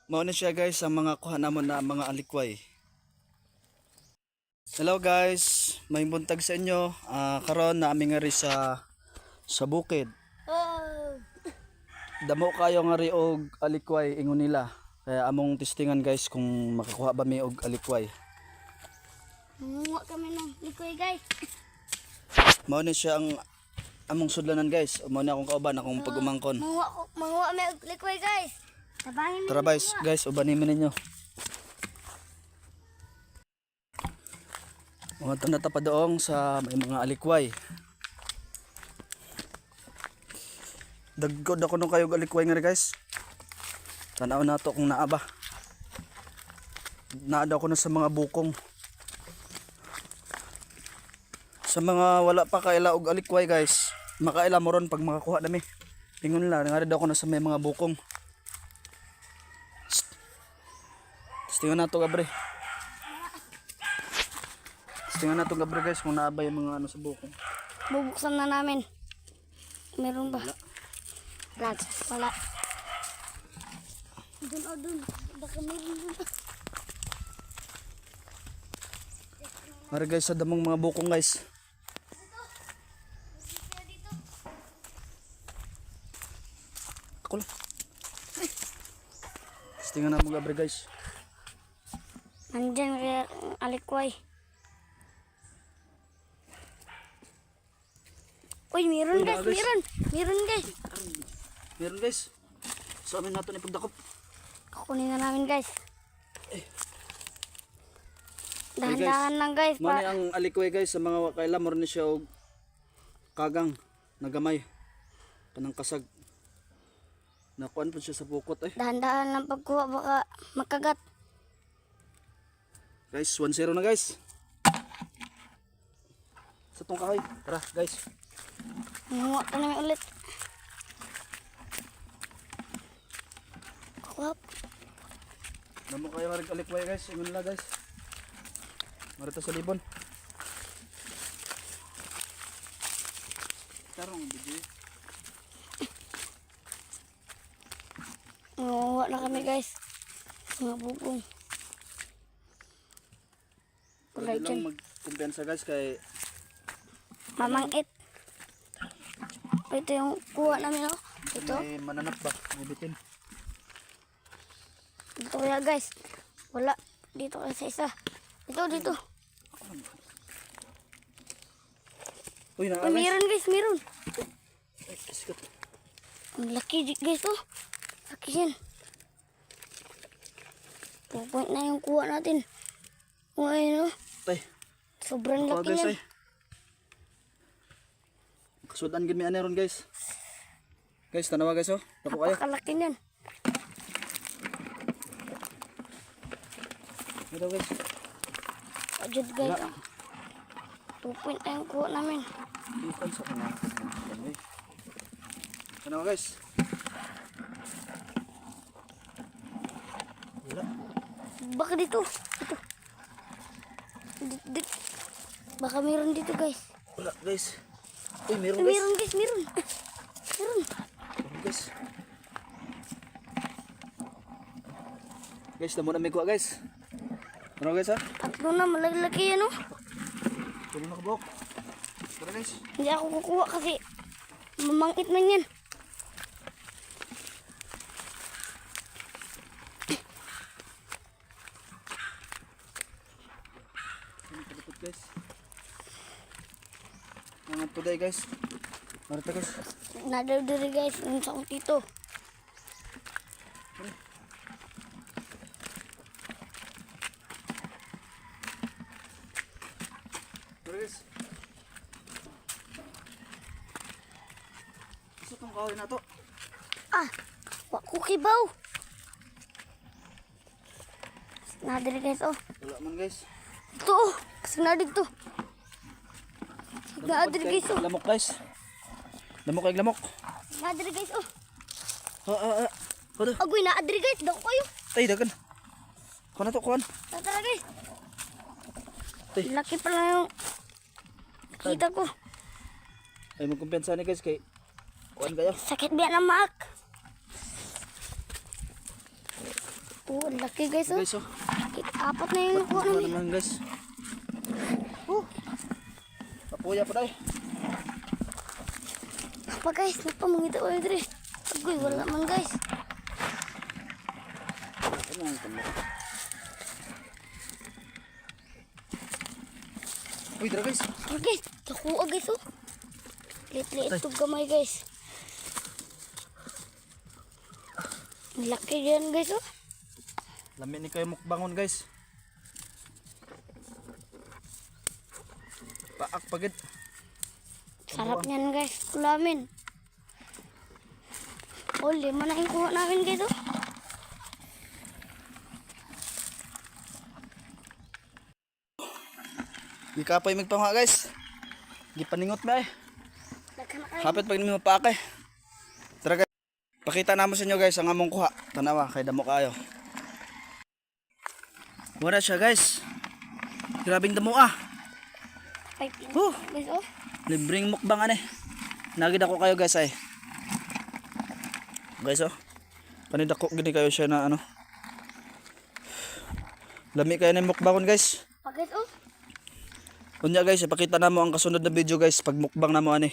Mao na siya guys ang mga kuha namon na mga alikway. Hello guys, may buntag sa inyo. Karon na aming nga ri sa bukid. Oh. Damo kayo nga ri og alikway ingon nila. Kaya among testingan guys kung makakuha ba mi og alikway. Munguha kami ng likoy guys. Mao ni siya ang among sudlanan guys. Mao ni akong kauban akong pagumangkon. Munguha kami ng likoy guys. Tabangin Tara guys, ubanin mo ninyo. Mga tanata pa doong sa may mga alikway. Dagkod ako nung kayo alikway nga rin guys. Tanaw na to kung naaba. Naada ko na sa mga bukong. Sa mga wala pa kaila og alikway guys, makaila mo ron pag makakuha nami. Ingon lang, nga rin ako na sa may mga bukong. Tingnan nato gabre. Tingnan nato gabre guys kung naaba yung mga ano sa bukong. Bubuksan na namin. Meron ba? Wala. Dun. Baka meron dun. Mara guys sa damong mga bukong guys. Ako lang. Tingnan na mo gabre guys. Nandyan kaya alikway. Uy, meron guys, meron. Meron guys. Meron guys. So amin nato ni pagdakop. Kukunin na namin guys. Dahan-dahan lang guys. Mao ni ang alikway guys sa mga kaila mo ni siya og kagang nagamay. Kanang kasag. Nakuan po siya sa bukot eh. Dahan-dahan lang pagkuha baka makagat. Guys, 1-0 na guys. Sa tong kahoy. Tara guys. Munguha ka namin ulit. Kuhap. Namo kayo marig alikway guys. Ingon la guys. Marita sa libon. Tarong bigay. Munguha na kami guys. Mga bubong. Kulay Pwede dyan. lang magkumpiyansa guys kay Mamangit. Ito yung kuha namin oh. Ito. may mananap ba? May bitin. Dito kaya guys. Wala. Dito kaya sa isa. Dito. Uy, na Uy, meron guys, meron. Ay, kasikat. Ang laki guys oh. Laki yan. 2 point na yung kuha natin. O ayun oh. Tay. Sobrang Ako laki guys yan. ay. Kasudan gid mi ani ron guys. Guys, tanawa guys oh. Dako kayo. Napakalaki yan. Ito guys. Ajud guys oh. 2 point na yung kuha namin. Ikan sa kana. Tanawa guys. Wala. Baka dito. Baka meron dito guys. Wala guys. Uy, meron Ay, guys. meron guys, meron. Meron. Meron guys. Guys, namo na may kuha guys. Ano guys ha? Tatlo na, malaki yan oh. Tuloy na kabok. Tara guys. Hindi ako kukuha kasi mamangit man yan. Kalipot guys. Nangat po day guys. Marita guys. Nadadiri guys, yung sa akong tito. Tara guys. Isa tong kahoy na to. Ah, wako kibaw. Nadiri guys oh. Wala man guys. Ito oh, kasi nadig to. Nadiri guys oh. Lamok guys. Lamok kay lamok. Nadiri guys oh. Ano? Agoy, naadiri guys, dako kayo. Tay dagan. Kuan na to kuan. Tara guys. Tay. Laki pala yung kita ko. Ay magkumpensa ni guys kay kuan kayo. Sakit biya na maak. Oh, ang laki guys oh. Guys, oh. Apat na yung nakuha Ano namin. naman guys. Papuya pa tayo. Apa guys, napamangita ko yun rin. Agoy, wala man guys. Ano ang kamera? Uy, tara guys. Oh guys, nakuha guys oh. Liit-liit itong gamay guys. Ang laki yan guys oh. Lami ni kayo mukbangon guys. Paak pagid. Sarap niyan guys, ulamin. Oh, 5 na yung kuha namin guys oh. Di kapoy magpangha guys. Di paningot ba eh. Daghan na kayo. Hapit pag nimo paakay. Tara guys. Pakita namo sa inyo guys ang among kuha. Tanawa kay damo kayo. Wala siya guys. Grabing damo ah. 5 Oh. guys oh. Libreng mukbang ane. Nagid ako kayo guys ay. Guys oh. Panidako gini kayo siya na ano. Lami kayo ng mukbangon guys. Pa guys oh. Unya guys, ipakita namo ang kasunod na video guys pag mukbang namo ani.